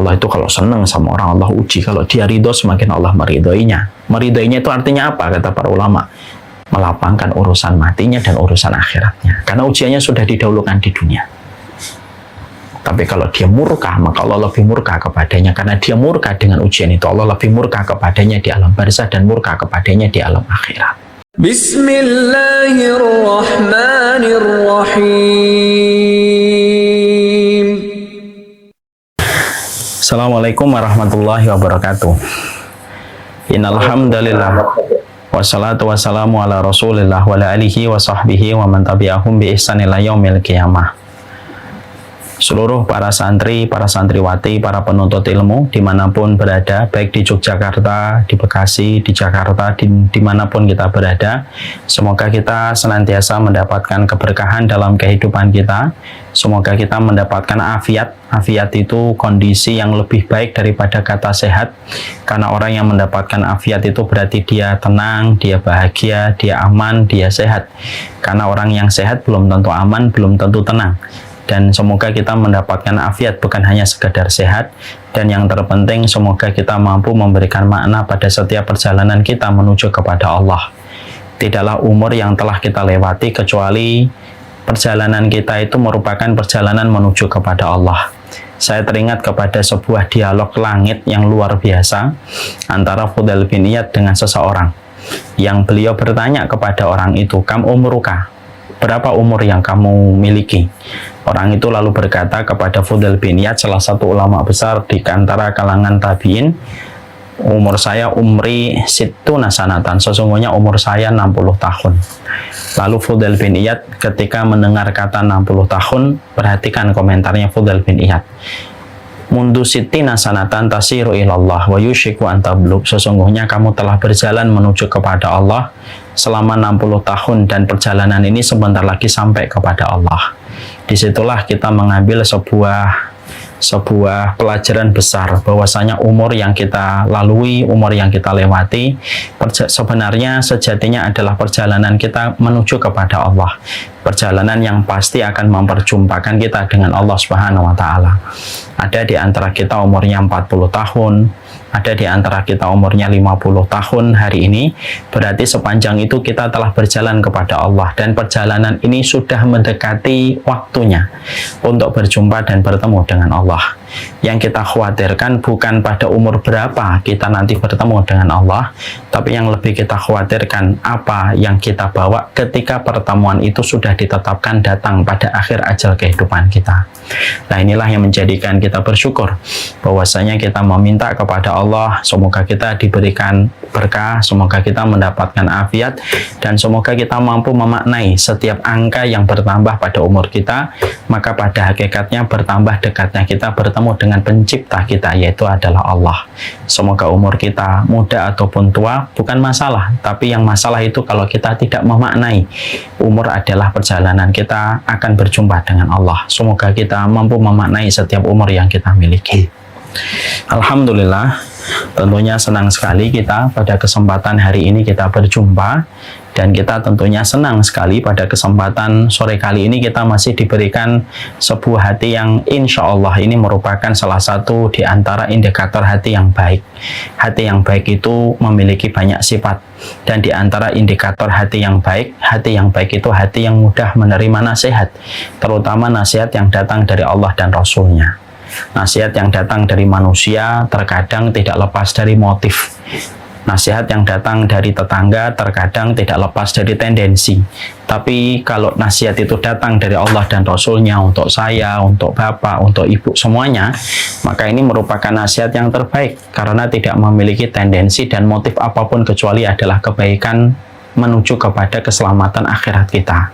Allah itu kalau senang sama orang, Allah uji. Kalau dia ridho, semakin Allah meridhoinya. Meridhoinya itu artinya apa? Kata para ulama, melapangkan urusan matinya dan urusan akhiratnya. Karena ujiannya sudah didahulukan di dunia. Tapi kalau dia murka, maka Allah lebih murka kepadanya. Karena dia murka dengan ujian itu, Allah lebih murka kepadanya di alam barzah dan murka kepadanya di alam akhirat. Bismillahirrahmanirrahim. Assalamualaikum warahmatullahi wabarakatuh. Innal hamdalillah wassalatu wassalamu ala Rasulillah wa ala alihi wa sahbihi wa man tabi'ahum bi ihsan ila yaumil qiyamah. Seluruh para santri, para santriwati, para penuntut ilmu dimanapun berada, baik di Yogyakarta, di Bekasi, di Jakarta, dimanapun kita berada, semoga kita senantiasa mendapatkan keberkahan dalam kehidupan kita. Semoga kita mendapatkan afiat. Afiat itu kondisi yang lebih baik daripada kata sehat, karena orang yang mendapatkan afiat itu berarti dia tenang, dia bahagia, dia aman, dia sehat. Karena orang yang sehat belum tentu aman, belum tentu tenang. Dan semoga kita mendapatkan afiat, bukan hanya sekedar sehat. Dan yang terpenting, semoga kita mampu memberikan makna pada setiap perjalanan kita menuju kepada Allah. Tidaklah umur yang telah kita lewati, kecuali perjalanan kita itu merupakan perjalanan menuju kepada Allah. Saya teringat kepada sebuah dialog langit yang luar biasa antara Fudail bin Iyad dengan seseorang. Yang beliau bertanya kepada orang itu, "Kam umruka?" Berapa umur yang kamu miliki? Orang itu lalu berkata kepada Fudail bin Iyad, salah satu ulama besar di antara kalangan tabi'in, umur saya umri sittuna sanatan, sesungguhnya umur saya 60 tahun. Lalu Fudail bin Iyad ketika mendengar kata 60 tahun, perhatikan komentarnya Fudail bin Iyad. Mundu sittina sanatan tasiru ilallah wa yushiku antabluk. Sesungguhnya kamu telah berjalan menuju kepada Allah selama 60 tahun dan perjalanan ini sebentar lagi sampai kepada Allah. Disitulah kita mengambil sebuah pelajaran besar, bahwasanya umur yang kita lalui, umur yang kita lewati, sebenarnya sejatinya adalah perjalanan kita menuju kepada Allah. Perjalanan yang pasti akan memperjumpakan kita dengan Allah Subhanahu wa Ta'ala. Ada di antara kita umurnya 40 tahun, ada di antara kita umurnya 50 tahun hari ini, berarti sepanjang itu kita telah berjalan kepada Allah, dan perjalanan ini sudah mendekati waktunya untuk berjumpa dan bertemu dengan Allah. Yang kita khawatirkan bukan pada umur berapa kita nanti bertemu dengan Allah, tapi yang lebih kita khawatirkan apa yang kita bawa ketika pertemuan itu sudah ditetapkan datang pada akhir ajal kehidupan kita. Nah, inilah yang menjadikan kita bersyukur bahwasanya kita meminta kepada Allah, semoga kita diberikan berkah, semoga kita mendapatkan afiat, dan semoga kita mampu memaknai setiap angka yang bertambah pada umur kita, maka pada hakikatnya bertambah dekatnya kita bertemu dengan pencipta kita, yaitu adalah Allah. Semoga umur kita muda ataupun tua bukan masalah, tapi yang masalah itu kalau kita tidak memaknai umur adalah perjalanan kita akan berjumpa dengan Allah. Semoga kita mampu memaknai setiap umur yang kita miliki. Alhamdulillah, tentunya senang sekali kita pada kesempatan hari ini kita berjumpa, dan kita tentunya senang sekali pada kesempatan sore kali ini kita masih diberikan sebuah hati yang insya Allah ini merupakan salah satu di antara indikator hati yang baik. Hati yang baik itu memiliki banyak sifat, dan di antara indikator hati yang baik itu hati yang mudah menerima nasihat, terutama nasihat yang datang dari Allah dan Rasulnya. Nasihat yang datang dari manusia terkadang tidak lepas dari motif. Nasihat yang datang dari tetangga terkadang tidak lepas dari tendensi. Tapi kalau nasihat itu datang dari Allah dan Rasulnya untuk saya, untuk bapak, untuk ibu, semuanya, maka ini merupakan nasihat yang terbaik karena tidak memiliki tendensi dan motif apapun kecuali adalah kebaikan menuju kepada keselamatan akhirat kita.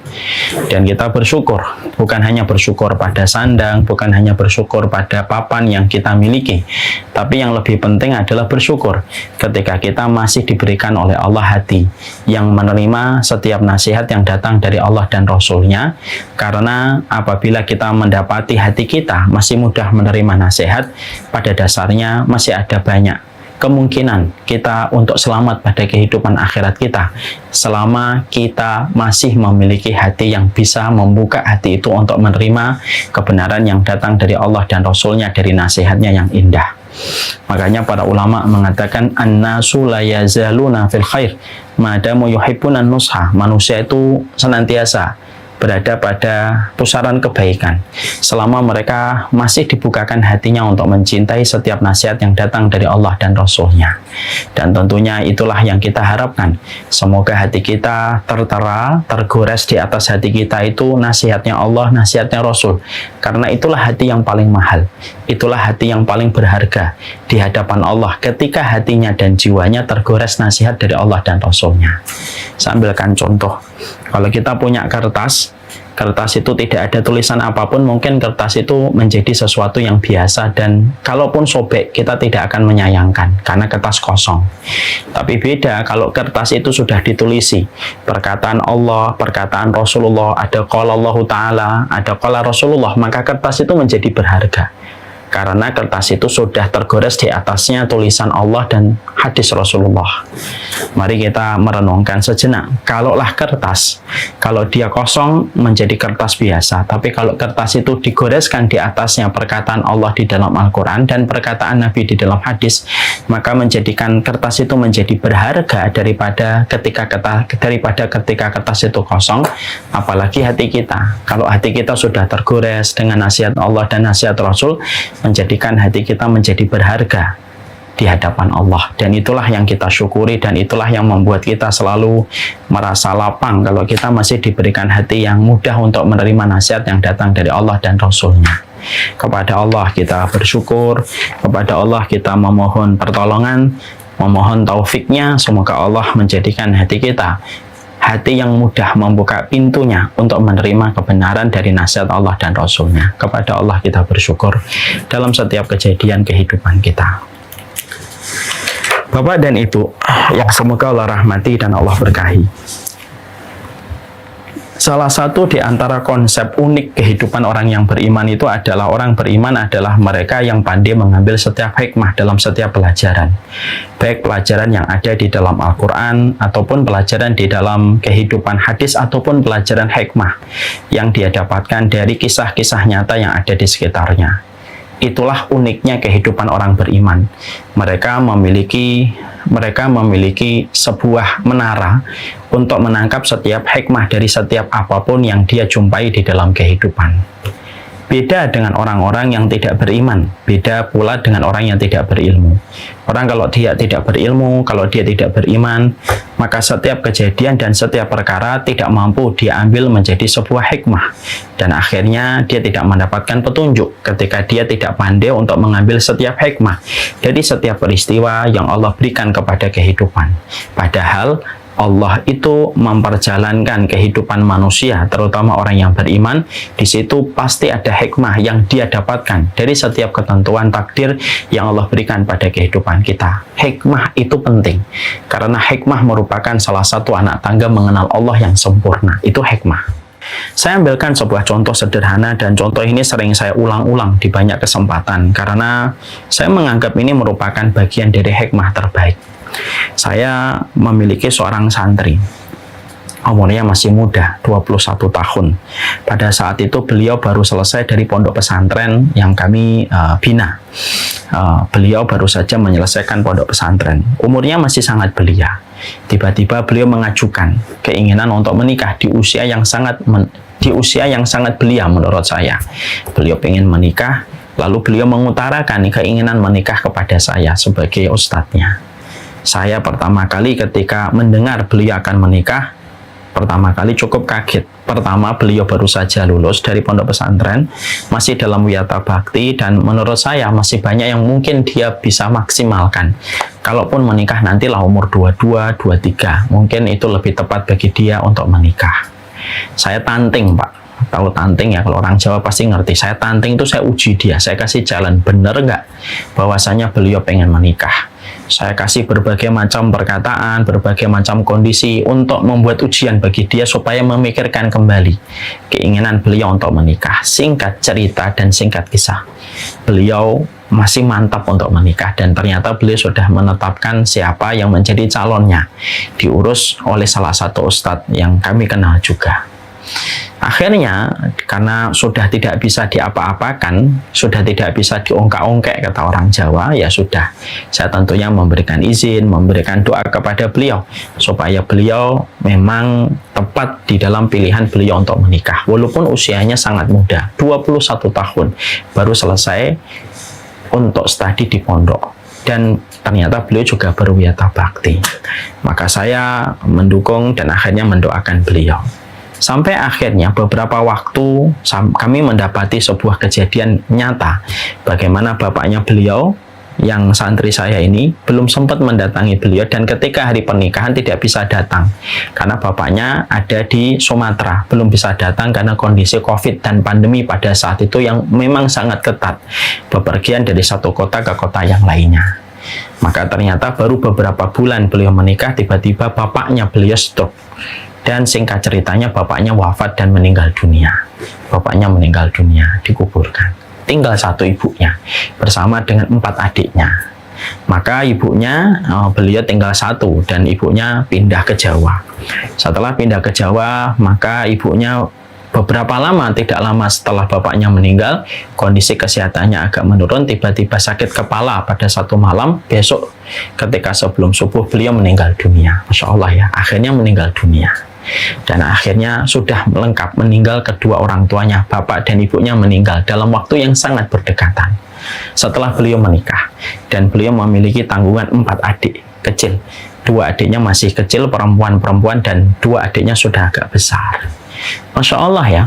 Dan kita bersyukur, bukan hanya bersyukur pada sandang, bukan hanya bersyukur pada papan yang kita miliki, tapi yang lebih penting adalah bersyukur ketika kita masih diberikan oleh Allah hati yang menerima setiap nasihat yang datang dari Allah dan Rasulnya. Karena apabila kita mendapati hati kita masih mudah menerima nasihat, pada dasarnya masih ada banyak kemungkinan kita untuk selamat pada kehidupan akhirat kita selama kita masih memiliki hati yang bisa membuka hati itu untuk menerima kebenaran yang datang dari Allah dan Rasul-Nya, dari nasihatnya yang indah. Makanya para ulama mengatakan annasu la yazaluna fil khair madamu yuhibbuna nusha. Manusia itu senantiasa berada pada pusaran kebaikan selama mereka masih dibukakan hatinya untuk mencintai setiap nasihat yang datang dari Allah dan Rasul-Nya. Dan tentunya itulah yang kita harapkan. Semoga hati kita tertera, tergores di atas hati kita itu nasihatnya Allah, nasihatnya Rasul. Karena itulah hati yang paling mahal, itulah hati yang paling berharga di hadapan Allah ketika hatinya dan jiwanya tergores nasihat dari Allah dan Rasul-Nya. Saya ambilkan contoh. Kalau kita punya kertas itu tidak ada tulisan apapun, mungkin kertas itu menjadi sesuatu yang biasa dan kalaupun sobek kita tidak akan menyayangkan karena kertas kosong. Tapi beda kalau kertas itu sudah ditulisi perkataan Allah, perkataan Rasulullah, ada qala Allah Ta'ala, ada qala Rasulullah, maka kertas itu menjadi berharga. Karena kertas itu sudah tergores di atasnya tulisan Allah dan hadis Rasulullah. Mari kita merenungkan sejenak. Kalaulah kertas, kalau dia kosong menjadi kertas biasa. Tapi kalau kertas itu digoreskan di atasnya perkataan Allah di dalam Al-Quran dan perkataan Nabi di dalam hadis, maka menjadikan kertas itu menjadi berharga daripada ketika kertas itu kosong. Apalagi hati kita. Kalau hati kita sudah tergores dengan nasihat Allah dan nasihat Rasul, menjadikan hati kita menjadi berharga di hadapan Allah. Dan itulah yang kita syukuri dan itulah yang membuat kita selalu merasa lapang kalau kita masih diberikan hati yang mudah untuk menerima nasihat yang datang dari Allah dan Rasul-Nya. Kepada Allah kita bersyukur, kepada Allah kita memohon pertolongan, memohon taufiknya. Semoga Allah menjadikan hati kita hati yang mudah membuka pintunya untuk menerima kebenaran dari nasihat Allah dan Rasul-Nya. Kepada Allah kita bersyukur dalam setiap kejadian kehidupan kita. Bapak dan Ibu yang semoga Allah rahmati dan Allah berkahi. Salah satu di antara konsep unik kehidupan orang yang beriman itu adalah orang beriman adalah mereka yang pandai mengambil setiap hikmah dalam setiap pelajaran. Baik pelajaran yang ada di dalam Al-Quran, ataupun pelajaran di dalam kehidupan hadis, ataupun pelajaran hikmah yang dia dapatkan dari kisah-kisah nyata yang ada di sekitarnya. Itulah uniknya kehidupan orang beriman. Mereka memiliki sebuah menara untuk menangkap setiap hikmah dari setiap apapun yang dia jumpai di dalam kehidupan. Beda dengan orang-orang yang tidak beriman, beda pula dengan orang yang tidak berilmu. Orang kalau dia tidak berilmu, kalau dia tidak beriman, maka setiap kejadian dan setiap perkara tidak mampu diambil menjadi sebuah hikmah. Dan akhirnya dia tidak mendapatkan petunjuk ketika dia tidak pandai untuk mengambil setiap hikmah dari setiap peristiwa yang Allah berikan kepada kehidupan. Padahal Allah itu memperjalankan kehidupan manusia, terutama orang yang beriman. Di situ pasti ada hikmah yang dia dapatkan dari setiap ketentuan takdir yang Allah berikan pada kehidupan kita. Hikmah itu penting, karena hikmah merupakan salah satu anak tangga mengenal Allah yang sempurna. Itu hikmah. Saya ambilkan sebuah contoh sederhana, dan contoh ini sering saya ulang-ulang di banyak kesempatan, karena saya menganggap ini merupakan bagian dari hikmah terbaik. Saya memiliki seorang santri, umurnya masih muda, 21 tahun. Pada saat itu beliau baru selesai dari pondok pesantren yang kami bina. Beliau baru saja menyelesaikan pondok pesantren. Umurnya masih sangat belia. Tiba-tiba beliau mengajukan keinginan untuk menikah di usia yang sangat belia menurut saya. Beliau ingin menikah, lalu beliau mengutarakan keinginan menikah kepada saya sebagai ustadznya. Saya pertama kali ketika mendengar beliau akan menikah, pertama kali cukup kaget. Pertama, beliau baru saja lulus dari pondok pesantren, masih dalam wiyata bakti, dan menurut saya masih banyak yang mungkin dia bisa maksimalkan. Kalaupun menikah nantilah umur 22, 23, mungkin itu lebih tepat bagi dia untuk menikah. Saya tanting, Pak. Tahu tanting ya, kalau orang Jawa pasti ngerti. Saya tanting itu saya uji dia, saya kasih jalan, bener nggak bahwasanya beliau pengen menikah. Saya kasih berbagai macam perkataan, berbagai macam kondisi untuk membuat ujian bagi dia supaya memikirkan kembali keinginan beliau untuk menikah. Singkat cerita dan singkat kisah, beliau masih mantap untuk menikah, dan ternyata beliau sudah menetapkan siapa yang menjadi calonnya, diurus oleh salah satu ustadz yang kami kenal juga. Akhirnya karena sudah tidak bisa diapa-apakan, sudah tidak bisa diongkak-ongkek kata orang Jawa, ya sudah, saya tentunya memberikan izin, memberikan doa kepada beliau supaya beliau memang tepat di dalam pilihan beliau untuk menikah. Walaupun usianya sangat muda, 21 tahun baru selesai untuk studi di pondok, dan ternyata beliau juga berwiyata bakti. Maka saya mendukung dan akhirnya mendoakan beliau. Sampai akhirnya beberapa waktu kami mendapati sebuah kejadian nyata bagaimana bapaknya beliau yang santri saya ini belum sempat mendatangi beliau, dan ketika hari pernikahan tidak bisa datang karena bapaknya ada di Sumatera, belum bisa datang karena kondisi COVID dan pandemi pada saat itu yang memang sangat ketat, bepergian dari satu kota ke kota yang lainnya. Maka ternyata baru beberapa bulan beliau menikah, tiba-tiba bapaknya beliau stroke. Dan singkat ceritanya bapaknya wafat dan meninggal dunia. Bapaknya meninggal dunia, dikuburkan. Tinggal satu ibunya bersama dengan 4 adiknya. Maka ibunya, beliau tinggal satu, dan ibunya pindah ke Jawa. Setelah pindah ke Jawa, maka ibunya beberapa lama, tidak lama setelah bapaknya meninggal, kondisi kesehatannya agak menurun, tiba-tiba sakit kepala pada satu malam. Besok ketika sebelum subuh beliau meninggal dunia. Masya Allah ya, akhirnya meninggal dunia. Dan akhirnya sudah lengkap meninggal kedua orang tuanya, bapak dan ibunya meninggal dalam waktu yang sangat berdekatan setelah beliau menikah. Dan beliau memiliki tanggungan 4 adik kecil, 2 adiknya masih kecil, perempuan-perempuan, dan 2 adiknya sudah agak besar. Masya Allah ya.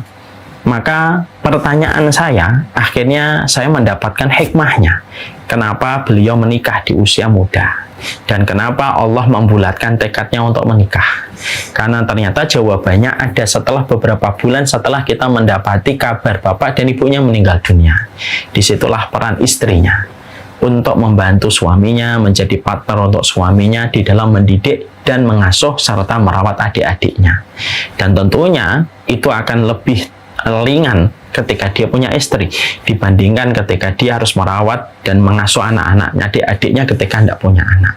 Maka pertanyaan saya, akhirnya saya mendapatkan hikmahnya kenapa beliau menikah di usia muda, dan kenapa Allah membulatkan tekadnya untuk menikah. Karena ternyata jawabannya ada setelah beberapa bulan setelah kita mendapati kabar bapak dan ibunya meninggal dunia. Disitulah peran istrinya untuk membantu suaminya, menjadi partner untuk suaminya di dalam mendidik dan mengasuh serta merawat adik-adiknya. Dan tentunya itu akan lebih ringan ketika dia punya istri dibandingkan ketika dia harus merawat dan mengasuh anak-anaknya, adik-adiknya ketika tidak punya anak.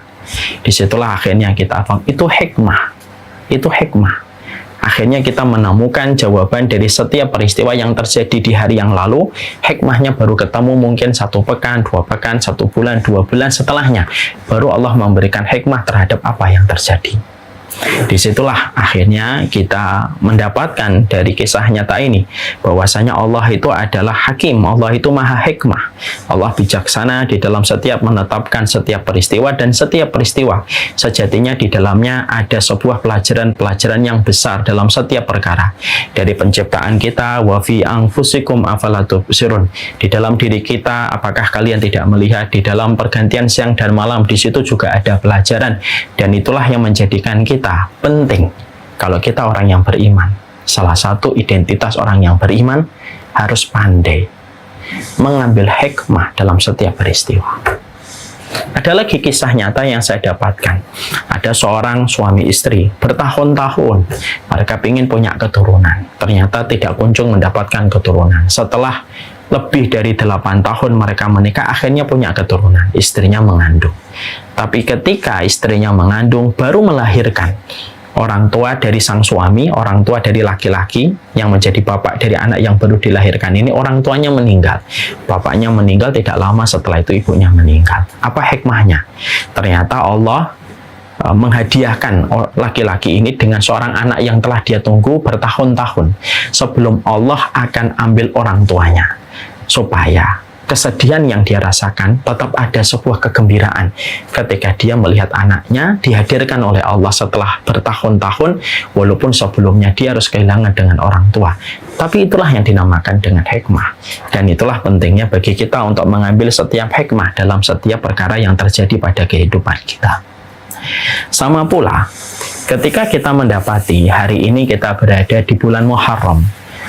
Disitulah akhirnya kita paham, itu hikmah. Itu hikmah. Akhirnya kita menemukan jawaban dari setiap peristiwa yang terjadi di hari yang lalu. Hikmahnya baru ketemu mungkin 1 pekan, 2 pekan, 1 bulan, 2 bulan setelahnya. Baru Allah memberikan hikmah terhadap apa yang terjadi. Disitulah akhirnya kita mendapatkan dari kisah nyata ini bahwasanya Allah itu adalah hakim, Allah itu maha hikmah, Allah bijaksana di dalam setiap menetapkan setiap peristiwa, dan setiap peristiwa sejatinya di dalamnya ada sebuah pelajaran-pelajaran yang besar dalam setiap perkara. Dari penciptaan kita, wa fi anfusikum afala tubsirun, di dalam diri kita apakah kalian tidak melihat, di dalam pergantian siang dan malam, di situ juga ada pelajaran. Dan itulah yang menjadikan kita penting kalau kita orang yang beriman. Salah satu identitas orang yang beriman harus pandai mengambil hikmah dalam setiap peristiwa. Ada lagi kisah nyata yang saya dapatkan. Ada seorang suami istri bertahun-tahun mereka ingin punya keturunan, ternyata tidak kunjung mendapatkan keturunan. Setelah lebih dari 8 tahun mereka menikah, akhirnya punya keturunan. Istrinya mengandung. Tapi ketika istrinya mengandung, baru melahirkan, orang tua dari sang suami, orang tua dari laki-laki yang menjadi bapak dari anak yang baru dilahirkan ini, orang tuanya meninggal. Bapaknya meninggal tidak lama setelah itu ibunya meninggal. Apa hikmahnya? Ternyata Allah menghadiahkan laki-laki ini dengan seorang anak yang telah dia tunggu bertahun-tahun sebelum Allah akan ambil orang tuanya, supaya kesedihan yang dia rasakan tetap ada sebuah kegembiraan ketika dia melihat anaknya dihadirkan oleh Allah setelah bertahun-tahun, walaupun sebelumnya dia harus kehilangan dengan orang tua. Tapi itulah yang dinamakan dengan hikmah, dan itulah pentingnya bagi kita untuk mengambil setiap hikmah dalam setiap perkara yang terjadi pada kehidupan kita. Sama pula ketika kita mendapati hari ini kita berada di bulan Muharram,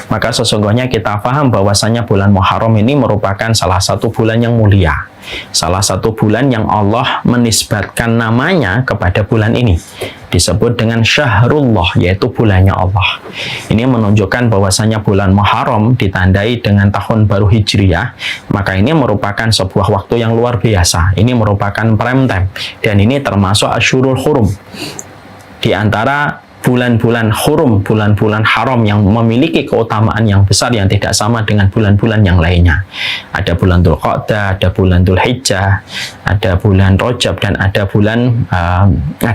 maka sesungguhnya kita paham bahwasanya bulan Muharram ini merupakan salah satu bulan yang mulia, salah satu bulan yang Allah menisbatkan namanya kepada bulan ini. disebut dengan syahrullah, yaitu bulannya Allah. Ini menunjukkan bahwasanya bulan Muharram ditandai dengan tahun baru Hijriah, maka ini merupakan sebuah waktu yang luar biasa. Ini merupakan prime time, dan ini termasuk Asyurul Hurum, di antara bulan-bulan hurum, bulan-bulan haram yang memiliki keutamaan yang besar yang tidak sama dengan bulan-bulan yang lainnya. Ada bulan Dzulqa'dah, ada bulan Dzulhijjah, ada bulan Rajab, dan ada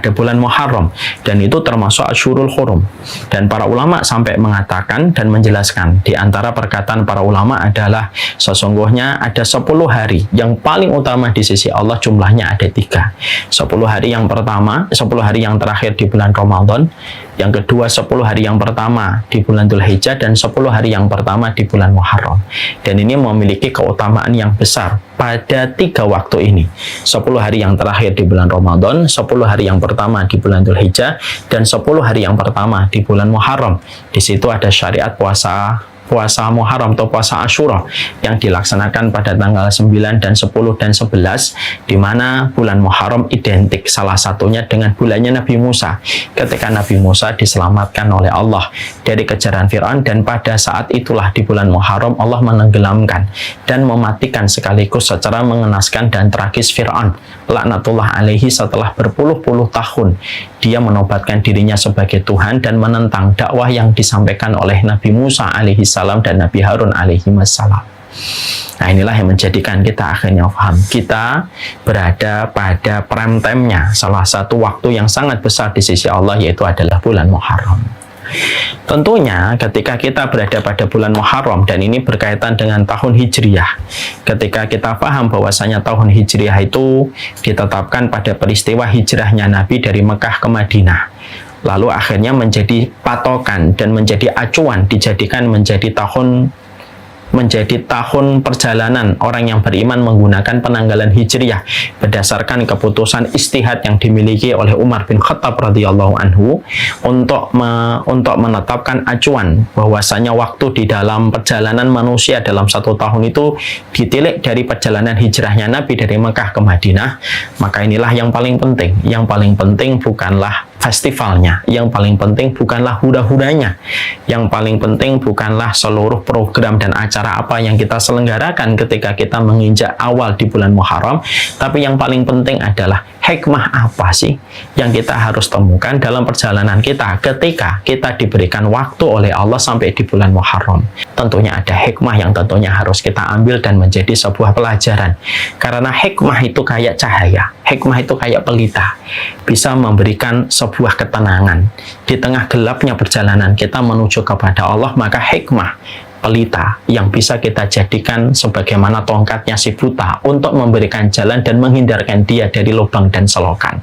bulan Muharram, dan itu termasuk Asyurul Hurum. Dan para ulama sampai mengatakan dan menjelaskan, di antara perkataan para ulama adalah sesungguhnya ada 10 hari yang paling utama di sisi Allah, jumlahnya ada 3. 10 hari yang pertama, 10 hari yang terakhir di bulan Ramadan, yang kedua 10 hari yang pertama di bulan Dzulhijjah, dan 10 hari yang pertama di bulan Muharram. Dan ini memiliki keutamaan yang besar pada 3 waktu ini. 10 hari yang terakhir di bulan Ramadan, 10 hari yang pertama di bulan Dzulhijjah, dan 10 hari yang pertama di bulan Muharram. Di situ ada syariat puasa Muharram atau puasa Asyura yang dilaksanakan pada tanggal 9 dan 10 dan 11, di mana bulan Muharram identik salah satunya dengan bulannya Nabi Musa, ketika Nabi Musa diselamatkan oleh Allah dari kejaran Fir'aun, dan pada saat itulah di bulan Muharram Allah menenggelamkan dan mematikan sekaligus secara mengenaskan dan tragis Fir'aun laknatullah alaihi. Setelah berpuluh-puluh tahun dia menobatkan dirinya sebagai Tuhan dan menentang dakwah yang disampaikan oleh Nabi Musa alaihi salam dan Nabi Harun alaihi wassalam. Nah, inilah yang menjadikan kita akhirnya paham, kita berada pada prime time-nya salah satu waktu yang sangat besar di sisi Allah, yaitu adalah bulan Muharram. Tentunya ketika kita berada pada bulan Muharram, dan ini berkaitan dengan tahun Hijriah, ketika kita paham bahwasanya tahun Hijriah itu ditetapkan pada peristiwa hijrahnya Nabi dari Mekah ke Madinah, lalu akhirnya menjadi patokan dan menjadi acuan, dijadikan menjadi tahun perjalanan orang yang beriman menggunakan penanggalan Hijriah berdasarkan keputusan istihad yang dimiliki oleh Umar bin Khattab radhiyallahu anhu untuk menetapkan acuan bahwasanya waktu di dalam perjalanan manusia dalam 1 tahun itu ditilik dari perjalanan hijrahnya Nabi dari Mekah ke Madinah. Maka inilah yang paling penting. Yang paling penting bukanlah festivalnya, yang paling penting bukanlah hura-huranya, yang paling penting bukanlah seluruh program dan acara apa yang kita selenggarakan ketika kita menginjak awal di bulan Muharram, tapi yang paling penting adalah hikmah apa sih yang kita harus temukan dalam perjalanan kita ketika kita diberikan waktu oleh Allah sampai di bulan Muharram. Tentunya ada hikmah yang tentunya harus kita ambil dan menjadi sebuah pelajaran, karena hikmah itu kayak cahaya, hikmah itu kayak pelita, bisa memberikan sebuah ketenangan di tengah gelapnya perjalanan kita menuju kepada Allah. Maka hikmah pelita yang bisa kita jadikan sebagaimana tongkatnya si buta untuk memberikan jalan dan menghindarkan dia dari lubang dan selokan.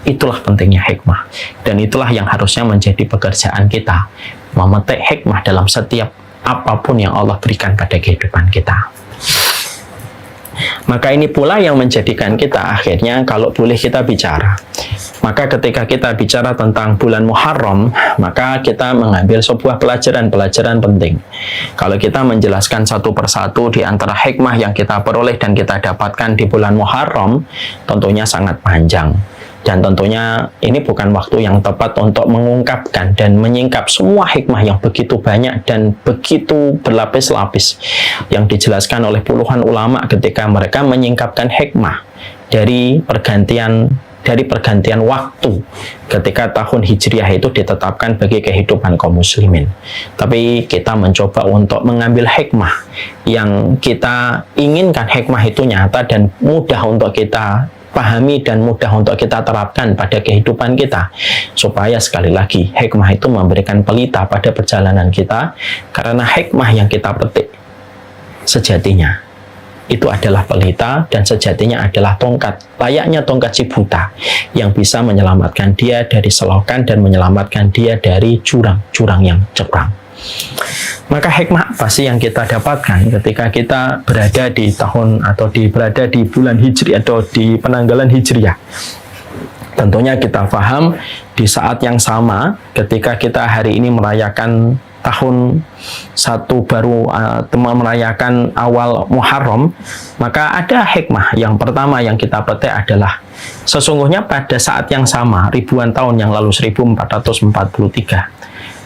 Itulah pentingnya hikmah, dan itulah yang harusnya menjadi pekerjaan kita, memetik hikmah dalam setiap apapun yang Allah berikan pada kehidupan kita. Maka ini pula yang menjadikan kita akhirnya, kalau boleh kita bicara, maka ketika kita bicara tentang bulan Muharram, maka kita mengambil sebuah pelajaran penting. Kalau kita menjelaskan satu persatu di antara hikmah yang kita peroleh dan kita dapatkan di bulan Muharram, tentunya sangat panjang. Dan tentunya ini bukan waktu yang tepat untuk mengungkapkan dan menyingkap semua hikmah yang begitu banyak dan begitu berlapis-lapis yang dijelaskan oleh puluhan ulama ketika mereka menyingkapkan hikmah dari pergantian waktu ketika tahun Hijriah itu ditetapkan bagi kehidupan kaum muslimin. Tapi kita mencoba untuk mengambil hikmah yang kita inginkan, hikmah itu nyata dan mudah untuk kita pahami dan mudah untuk kita terapkan pada kehidupan kita, supaya sekali lagi hikmah itu memberikan pelita pada perjalanan kita, karena hikmah yang kita petik sejatinya itu adalah pelita dan sejatinya adalah tongkat, layaknya tongkat si buta yang bisa menyelamatkan dia dari selokan dan menyelamatkan dia dari jurang-jurang yang curam. Maka hikmah apa sih yang kita dapatkan ketika kita berada di tahun atau berada di bulan Hijri atau di penanggalan Hijriah? Tentunya kita paham di saat yang sama ketika kita hari ini merayakan tahun 1 baru merayakan awal Muharram, maka ada hikmah. Yang pertama yang kita petik adalah sesungguhnya pada saat yang sama ribuan tahun yang lalu, 1443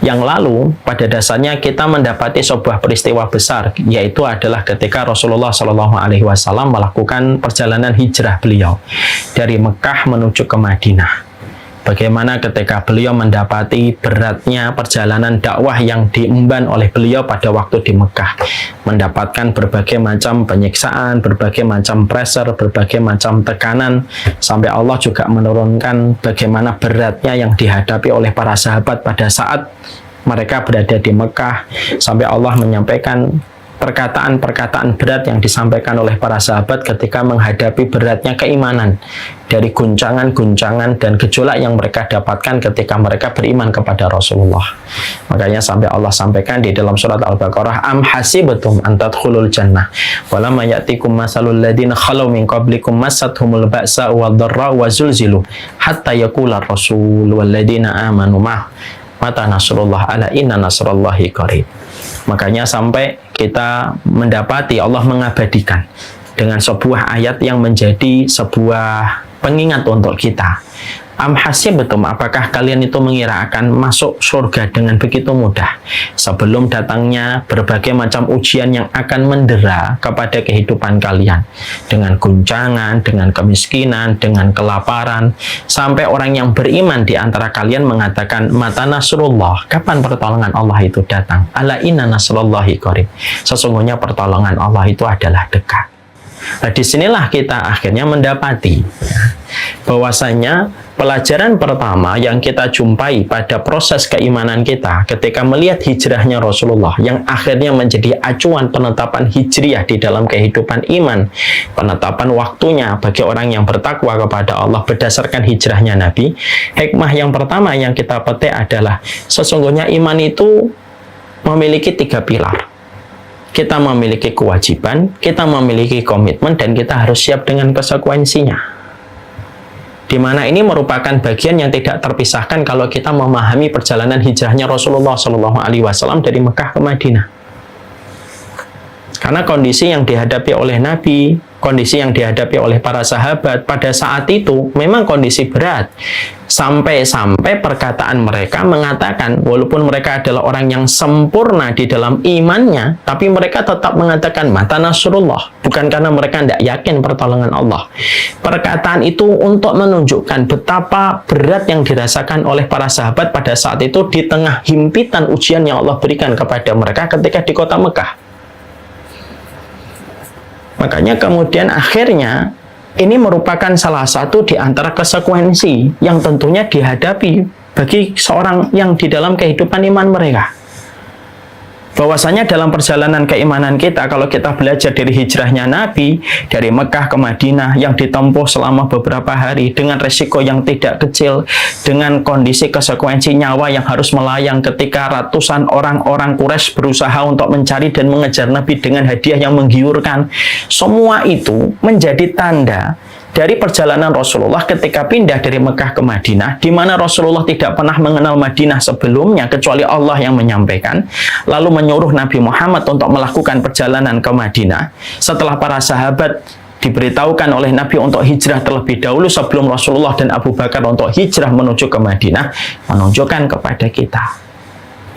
yang lalu, pada dasarnya kita mendapati sebuah peristiwa besar, yaitu adalah ketika Rasulullah SAW melakukan perjalanan hijrah beliau dari Mekah menuju ke Madinah. Bagaimana ketika beliau mendapati beratnya perjalanan dakwah yang diemban oleh beliau pada waktu di Mekah, mendapatkan berbagai macam penyiksaan, berbagai macam pressure, berbagai macam tekanan, sampai Allah juga menurunkan bagaimana beratnya yang dihadapi oleh para sahabat pada saat mereka berada di Mekah, sampai Allah menyampaikan perkataan-perkataan berat yang disampaikan oleh para sahabat ketika menghadapi beratnya keimanan dari guncangan-guncangan dan gejolak yang mereka dapatkan ketika mereka beriman kepada Rasulullah. Makanya sampai Allah sampaikan di dalam surat Al-Baqarah, am hasibatum an tadkhulul jannah walamma ya'tikum masalul ladzina khalu min qablikum massathumul ba'sa wad-dharra wa zulzilu hatta yaqula rasul wal ladzina amanu mata nasrullah ala inna nasrullahi qarib. Makanya sampai kita mendapati Allah mengabadikan dengan sebuah ayat yang menjadi sebuah pengingat untuk kita. Am hasibatum, apakah kalian itu mengira akan masuk surga dengan begitu mudah sebelum datangnya berbagai macam ujian yang akan mendera kepada kehidupan kalian, dengan guncangan, dengan kemiskinan, dengan kelaparan, sampai orang yang beriman di antara kalian mengatakan, mata nasrullah, kapan pertolongan Allah itu datang? Ala inna nasrullahi qarib, sesungguhnya pertolongan Allah itu adalah dekat. Nah, disinilah kita akhirnya mendapati bahwasanya pelajaran pertama yang kita jumpai pada proses keimanan kita ketika melihat hijrahnya Rasulullah yang akhirnya menjadi acuan penetapan hijriah di dalam kehidupan iman, penetapan waktunya bagi orang yang bertakwa kepada Allah berdasarkan hijrahnya Nabi. Hikmah yang pertama yang kita petik adalah sesungguhnya iman itu memiliki 3 pilar. Kita memiliki kewajiban, kita memiliki komitmen, dan kita harus siap dengan konsekuensinya. Di mana ini merupakan bagian yang tidak terpisahkan kalau kita memahami perjalanan hijrahnya Rasulullah SAW dari Mekah ke Madinah. Karena kondisi yang dihadapi oleh Nabi, kondisi yang dihadapi oleh para sahabat pada saat itu memang kondisi berat. Sampai-sampai perkataan mereka mengatakan, walaupun mereka adalah orang yang sempurna di dalam imannya, tapi mereka tetap mengatakan mata nasrullah, bukan karena mereka tidak yakin pertolongan Allah. Perkataan itu untuk menunjukkan betapa berat yang dirasakan oleh para sahabat pada saat itu di tengah himpitan ujian yang Allah berikan kepada mereka ketika di kota Mekah. Makanya kemudian akhirnya ini merupakan salah satu di antara konsekuensi yang tentunya dihadapi bagi seorang yang di dalam kehidupan iman mereka. Bahwasanya dalam perjalanan keimanan kita, kalau kita belajar dari hijrahnya Nabi dari Mekah ke Madinah yang ditempuh selama beberapa hari dengan resiko yang tidak kecil, dengan kondisi konsekuensi nyawa yang harus melayang ketika ratusan orang-orang Quraisy berusaha untuk mencari dan mengejar Nabi dengan hadiah yang menggiurkan, semua itu menjadi tanda dari perjalanan Rasulullah ketika pindah dari Mekah ke Madinah, di mana Rasulullah tidak pernah mengenal Madinah sebelumnya kecuali Allah yang menyampaikan, lalu menyuruh Nabi Muhammad untuk melakukan perjalanan ke Madinah setelah para sahabat diberitahukan oleh Nabi untuk hijrah terlebih dahulu sebelum Rasulullah dan Abu Bakar untuk hijrah menuju ke Madinah, menunjukkan kepada kita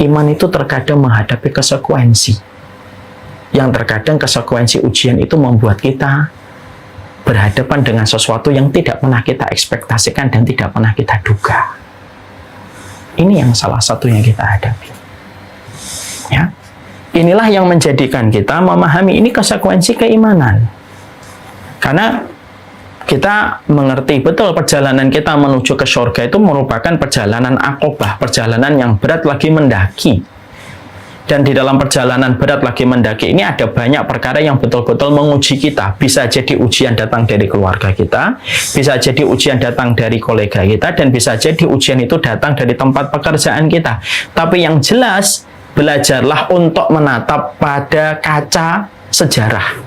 iman itu terkadang menghadapi konsekuensi, yang terkadang konsekuensi ujian itu membuat kita berhadapan dengan sesuatu yang tidak pernah kita ekspektasikan dan tidak pernah kita duga. Ini yang salah satu yang kita hadapi. Ya, inilah yang menjadikan kita memahami ini konsekuensi keimanan. Karena kita mengerti betul perjalanan kita menuju ke surga itu merupakan perjalanan akobah, perjalanan yang berat lagi mendaki. Dan di dalam perjalanan berat lagi mendaki ini ada banyak perkara yang betul-betul menguji kita. Bisa jadi ujian datang dari keluarga kita, bisa jadi ujian datang dari kolega kita, dan bisa jadi ujian itu datang dari tempat pekerjaan kita. Tapi yang jelas, belajarlah untuk menatap pada kaca sejarah.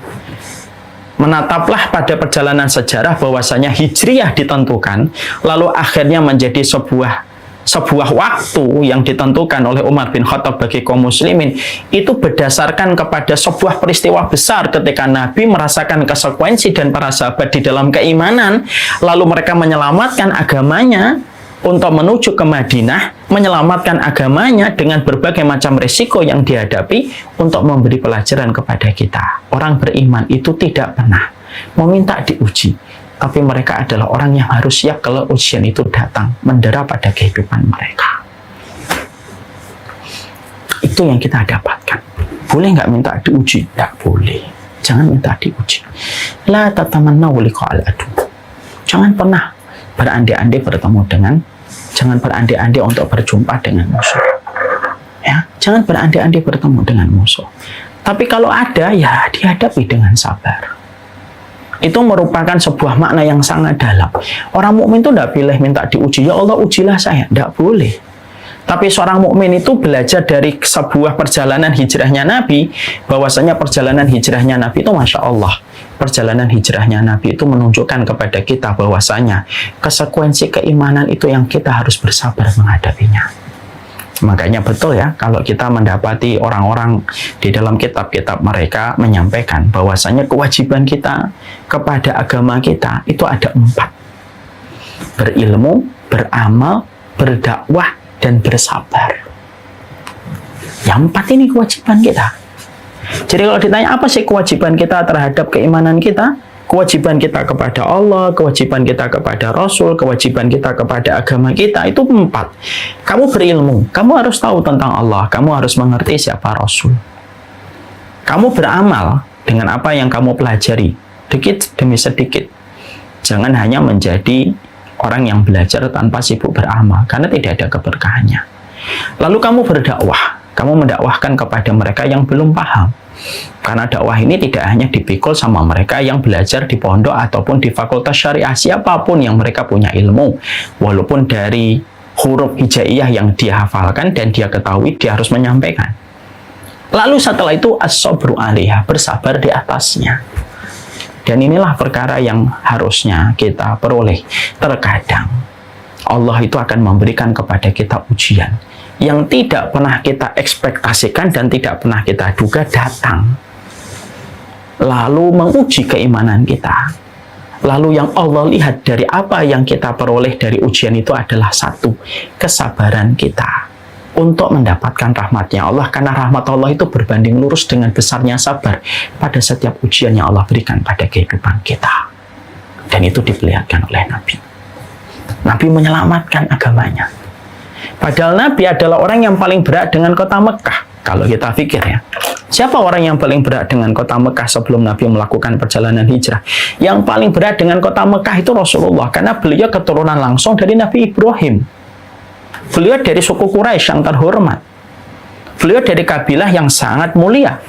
Menataplah pada perjalanan sejarah bahwasanya hijriyah ditentukan, lalu akhirnya menjadi sebuah sebuah waktu yang ditentukan oleh Umar bin Khattab bagi kaum muslimin itu berdasarkan kepada sebuah peristiwa besar ketika Nabi merasakan konsekuensi dan para sahabat di dalam keimanan, lalu mereka menyelamatkan agamanya untuk menuju ke Madinah, menyelamatkan agamanya dengan berbagai macam risiko yang dihadapi untuk memberi pelajaran kepada kita. Orang beriman itu tidak pernah meminta diuji, tapi mereka adalah orang yang harus siap kalau ujian itu datang, mendera pada kehidupan mereka. Itu yang kita dapatkan. Boleh nggak minta diuji? Nggak boleh. Jangan minta diuji. La tatamannaw liqa'al adu. Jangan pernah berandai-andai bertemu dengan, jangan berandai-andai untuk berjumpa dengan musuh. Ya, jangan berandai-andai bertemu dengan musuh. Tapi kalau ada, ya dihadapi dengan sabar. Itu merupakan sebuah makna yang sangat dalam. Orang mukmin itu tidak pilih minta diuji, ya Allah ujilah saya, tidak boleh. Tapi seorang mukmin itu belajar dari sebuah perjalanan hijrahnya Nabi, bahwasanya perjalanan hijrahnya Nabi itu Masya Allah, perjalanan hijrahnya Nabi itu menunjukkan kepada kita bahwasanya konsekuensi keimanan itu yang kita harus bersabar menghadapinya. Makanya betul ya, kalau kita mendapati orang-orang di dalam kitab-kitab mereka menyampaikan bahwasanya kewajiban kita kepada agama kita itu ada 4. Berilmu, beramal, berdakwah, dan bersabar. Yang 4 ini kewajiban kita. Jadi kalau ditanya apa sih kewajiban kita terhadap keimanan kita? Kewajiban kita kepada Allah, kewajiban kita kepada Rasul, kewajiban kita kepada agama kita, itu 4. Kamu berilmu, kamu harus tahu tentang Allah, kamu harus mengerti siapa Rasul. Kamu beramal dengan apa yang kamu pelajari, sedikit demi sedikit. Jangan hanya menjadi orang yang belajar tanpa sibuk beramal, karena tidak ada keberkahannya. Lalu kamu berdakwah, kamu mendakwahkan kepada mereka yang belum paham. Karena dakwah ini tidak hanya dipikul sama mereka yang belajar di pondok ataupun di fakultas syariah, siapapun yang mereka punya ilmu, walaupun dari huruf hijaiyah yang dia hafalkan dan dia ketahui, dia harus menyampaikan. Lalu setelah itu as-sabru 'alaiha, bersabar di atasnya. Dan inilah perkara yang harusnya kita peroleh. Terkadang Allah itu akan memberikan kepada kita ujian yang tidak pernah kita ekspektasikan dan tidak pernah kita duga datang, lalu menguji keimanan kita. Lalu yang Allah lihat dari apa yang kita peroleh dari ujian itu adalah 1, kesabaran kita untuk mendapatkan rahmatnya Allah, karena rahmat Allah itu berbanding lurus dengan besarnya sabar pada setiap ujian yang Allah berikan pada kehidupan kita. Dan itu diperlihatkan oleh Nabi. Nabi menyelamatkan agamanya. Padahal Nabi adalah orang yang paling berat dengan kota Mekah. Kalau kita pikir ya, siapa orang yang paling berat dengan kota Mekah sebelum Nabi melakukan perjalanan hijrah? Yang paling berat dengan kota Mekah itu Rasulullah, karena beliau keturunan langsung dari Nabi Ibrahim. Beliau dari suku Quraisy yang terhormat. Beliau dari kabilah yang sangat mulia.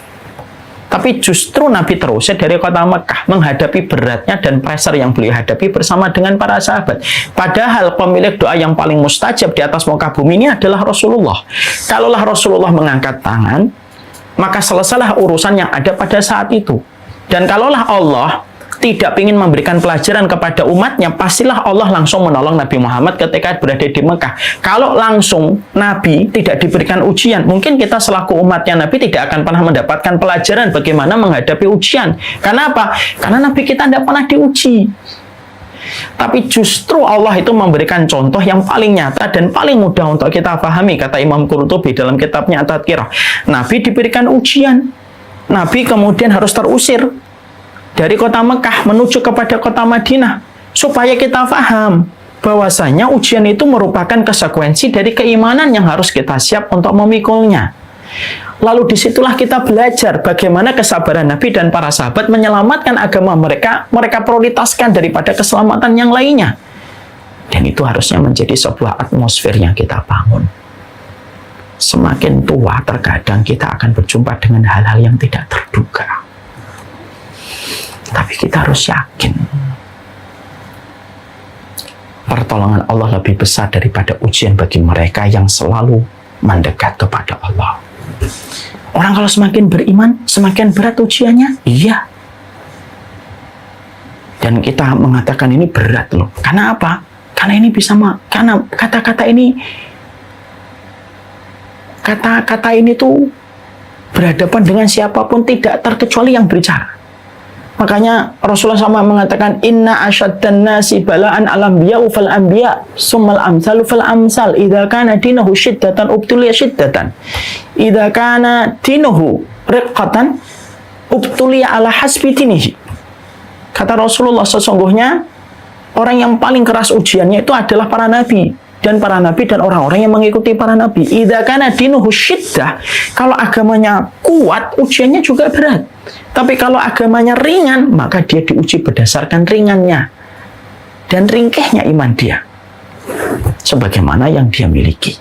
Tapi justru Nabi terusir dari kota Mekah menghadapi beratnya dan pressure yang beliau hadapi bersama dengan para sahabat. Padahal pemilik doa yang paling mustajab di atas muka bumi ini adalah Rasulullah. Kalaulah Rasulullah mengangkat tangan, maka selesailah urusan yang ada pada saat itu. Dan kalaulah Allah tidak ingin memberikan pelajaran kepada umatnya, pastilah Allah langsung menolong Nabi Muhammad ketika berada di Mekah. Kalau langsung Nabi tidak diberikan ujian, mungkin kita selaku umatnya Nabi tidak akan pernah mendapatkan pelajaran bagaimana menghadapi ujian. Karena apa? Karena Nabi kita tidak pernah diuji. Tapi justru Allah itu memberikan contoh yang paling nyata dan paling mudah untuk kita pahami, kata Imam Qurtubi dalam kitabnya At-Tadhkirah. Nabi diberikan ujian. Nabi kemudian harus terusir dari kota Mekah menuju kepada kota Madinah, supaya kita paham bahwasanya ujian itu merupakan konsekuensi dari keimanan yang harus kita siap untuk memikulnya. Lalu disitulah kita belajar bagaimana kesabaran Nabi dan para sahabat menyelamatkan agama mereka prioritaskan daripada keselamatan yang lainnya. Dan itu harusnya menjadi sebuah atmosfer yang kita bangun. Semakin tua, terkadang kita akan berjumpa dengan hal-hal yang tidak terduga. Tapi kita harus yakin pertolongan Allah lebih besar daripada ujian bagi mereka yang selalu mendekat kepada Allah. Orang kalau semakin beriman, semakin berat ujiannya. Iya. Dan kita mengatakan ini berat loh. Karena apa? Karena ini karena kata-kata ini kata-kata ini tuh berhadapan dengan siapapun tidak terkecuali yang berbicara. Makanya Rasulullah SAW mengatakan inna asyaddan nasi bala'an al-anbiya'u fal anbiya' summal amsalu fal amsal idza kana dinuhu syiddatan ubtuliya syiddatan idza kana dinuhu riqqatan ubtuliya ala hasbi dinihi. Kata Rasulullah, sesungguhnya orang yang paling keras ujiannya itu adalah para nabi dan orang-orang yang mengikuti para nabi. Idza kana dinuhu syiddah, kalau agamanya kuat, ujiannya juga berat. Tapi kalau agamanya ringan, maka dia diuji berdasarkan ringannya dan ringkihnya iman dia, sebagaimana yang dia miliki.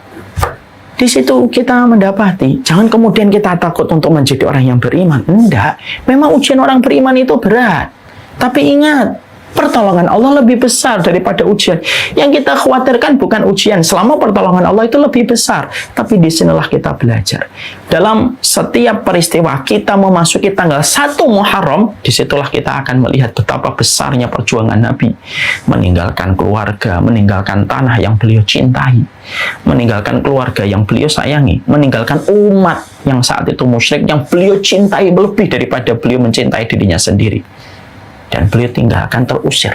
Di situ kita mendapati, jangan kemudian kita takut untuk menjadi orang yang beriman. Enggak, memang ujian orang beriman itu berat. Tapi ingat, pertolongan Allah lebih besar daripada ujian. Yang kita khawatirkan bukan ujian, selama pertolongan Allah itu lebih besar. Tapi disinilah kita belajar. Dalam setiap peristiwa kita memasuki tanggal 1 Muharram, disitulah kita akan melihat betapa besarnya perjuangan Nabi. Meninggalkan keluarga, meninggalkan tanah yang beliau cintai, meninggalkan keluarga yang beliau sayangi, meninggalkan umat yang saat itu musyrik yang beliau cintai lebih daripada beliau mencintai dirinya sendiri. Dan beliau tinggalkan, terusir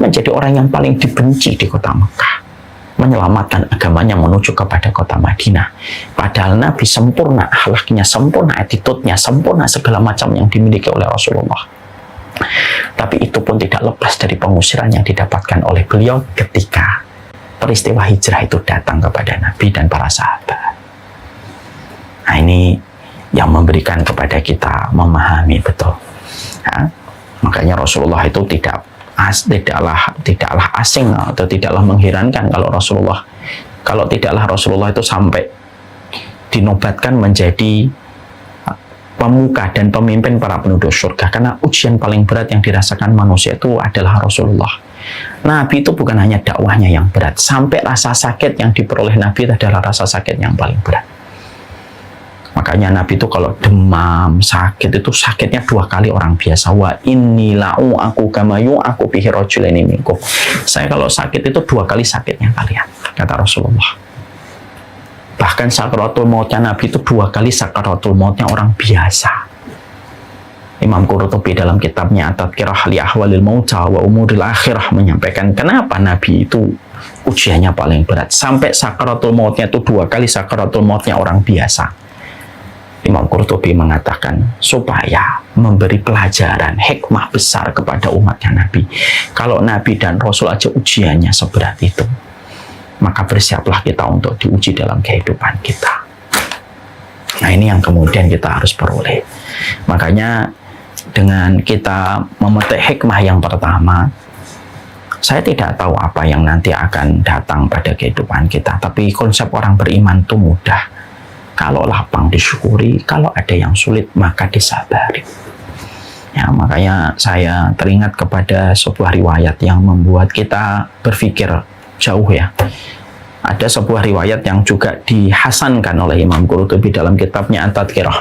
menjadi orang yang paling dibenci di kota Mekah, menyelamatkan agamanya menuju kepada kota Madinah. Padahal Nabi sempurna akhlaknya, sempurna attitude-nya, sempurna segala macam yang dimiliki oleh Rasulullah. Tapi itu pun tidak lepas dari pengusiran yang didapatkan oleh beliau ketika peristiwa hijrah itu datang kepada Nabi dan para sahabat. Nah, ini yang memberikan kepada kita memahami betul. Makanya Rasulullah itu tidaklah asing atau tidaklah mengherankan kalau tidaklah Rasulullah itu sampai dinobatkan menjadi pemuka dan pemimpin para penduduk surga, karena ujian paling berat yang dirasakan manusia itu adalah Rasulullah. Nabi itu bukan hanya dakwahnya yang berat, sampai rasa sakit yang diperoleh Nabi itu adalah rasa sakit yang paling berat. Makanya Nabi itu kalau demam, sakit itu sakitnya 2 kali orang biasa. Wa inni la'u aku kamayu aku bihi rajulaini minkum. Saya kalau sakit itu 2 kali sakitnya kalian, kata Rasulullah. Bahkan sakaratul mautnya Nabi itu 2 kali sakaratul mautnya orang biasa. Imam Qurtubi dalam kitabnya Tadhkirah li Ahwalil Mauta wa Umuril Akhirah menyampaikan kenapa Nabi itu ujiannya paling berat. Sampai sakaratul mautnya itu 2 kali sakaratul mautnya orang biasa. Imam Qurtubi mengatakan supaya memberi pelajaran hikmah besar kepada umatnya Nabi. Kalau Nabi dan Rasul aja ujiannya seberat itu, maka bersiaplah kita untuk diuji dalam kehidupan kita. Nah, ini yang kemudian kita harus peroleh. Makanya dengan kita memetik hikmah yang pertama, saya tidak tahu apa yang nanti akan datang pada kehidupan kita, tapi konsep orang beriman itu mudah. Kalau lapang disyukuri, kalau ada yang sulit maka disabari. Ya, makanya saya teringat kepada sebuah riwayat yang membuat kita berpikir jauh ya. Ada sebuah riwayat yang juga dihasankan oleh Imam Qurtubi dalam kitabnya At-Tadhkirah.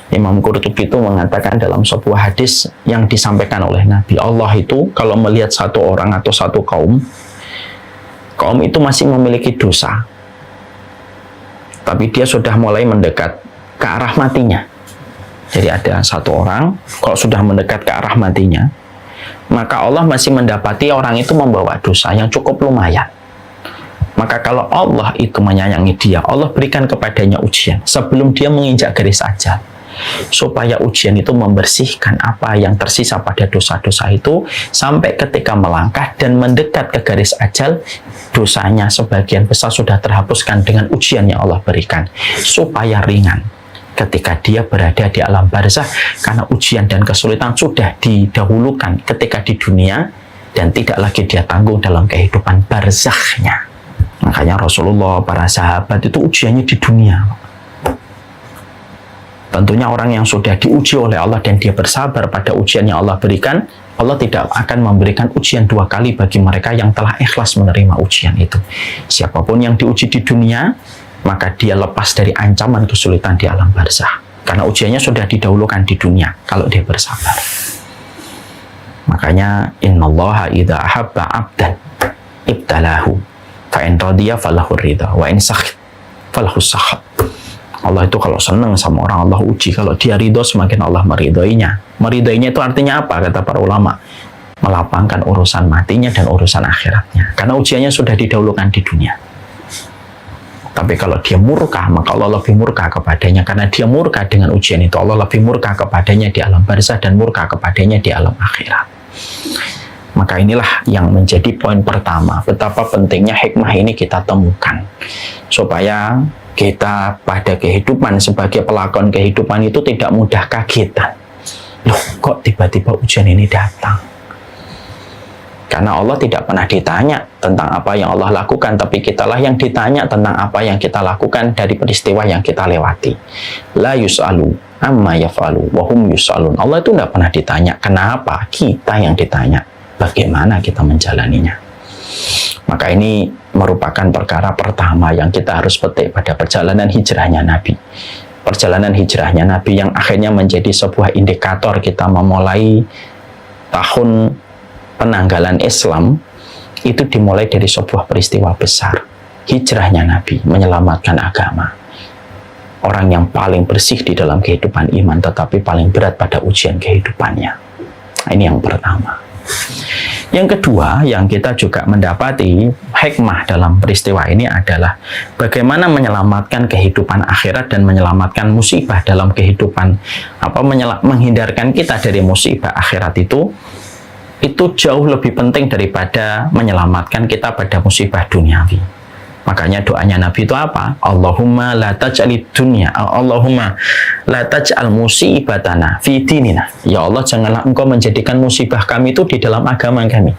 Imam Qurtubi itu mengatakan dalam sebuah hadis yang disampaikan oleh Nabi, Allah itu kalau melihat satu orang atau satu kaum itu masih memiliki dosa, tapi dia sudah mulai mendekat ke arah matinya. Jadi ada satu orang, kalau sudah mendekat ke arah matinya, maka Allah masih mendapati orang itu membawa dosa yang cukup lumayan. Maka kalau Allah itu menyayangi dia, Allah berikan kepadanya ujian sebelum dia menginjak garis ajal, supaya ujian itu membersihkan apa yang tersisa pada dosa-dosa itu, sampai ketika melangkah dan mendekat ke garis ajal, dosanya sebagian besar sudah terhapuskan dengan ujian yang Allah berikan, supaya ringan ketika dia berada di alam barzah, karena ujian dan kesulitan sudah didahulukan ketika di dunia dan tidak lagi dia tanggung dalam kehidupan barzahnya. Makanya Rasulullah, para sahabat itu ujiannya di dunia. Tentunya orang yang sudah diuji oleh Allah dan dia bersabar pada ujian yang Allah berikan, Allah tidak akan memberikan ujian 2 kali bagi mereka yang telah ikhlas menerima ujian itu. Siapapun yang diuji di dunia, maka dia lepas dari ancaman kesulitan di alam barzah, karena ujiannya sudah didahulukan di dunia kalau dia bersabar. Makanya innallaha idza ahabba 'abdan ibtalahu fa in radiya falahu ridha wa in sakhit falahu sakhat. Allah itu kalau senang sama orang, Allah uji. Kalau dia ridho, semakin Allah meridhoinya. Meridhoinya itu artinya apa? Kata para ulama, melapangkan urusan matinya dan urusan akhiratnya. Karena ujiannya sudah didahulukan di dunia. Tapi kalau dia murka, maka Allah lebih murka kepadanya. Karena dia murka dengan ujian itu, Allah lebih murka kepadanya di alam barzah dan murka kepadanya di alam akhirat. Maka inilah yang menjadi poin pertama. Betapa pentingnya hikmah ini kita temukan. Supaya kita pada kehidupan sebagai pelakon kehidupan itu tidak mudah kagetan. Loh, kok tiba-tiba ujian ini datang? Karena Allah tidak pernah ditanya tentang apa yang Allah lakukan, tapi kitalah yang ditanya tentang apa yang kita lakukan dari peristiwa yang kita lewati. La yus'alu amma yaf'alu wa hum yus'alun. Allah itu tidak pernah ditanya kenapa, kita yang ditanya bagaimana kita menjalaninya. Maka ini merupakan perkara pertama yang kita harus petik pada perjalanan hijrahnya Nabi. Perjalanan hijrahnya Nabi yang akhirnya menjadi sebuah indikator kita memulai tahun penanggalan Islam, itu dimulai dari sebuah peristiwa besar. Hijrahnya Nabi menyelamatkan agama. Orang yang paling bersih di dalam kehidupan iman, tetapi paling berat pada ujian kehidupannya. Ini yang pertama. Yang kedua, yang kita juga mendapati hikmah dalam peristiwa ini adalah bagaimana menyelamatkan kehidupan akhirat dan menyelamatkan musibah dalam kehidupan, menghindarkan kita dari musibah akhirat itu jauh lebih penting daripada menyelamatkan kita pada musibah duniawi. Makanya doanya Nabi itu apa? Allahumma la taj'alid dunya, Allahumma la taj'al musibatana fi dinina. Ya Allah, janganlah Engkau menjadikan musibah kami itu di dalam agama kami.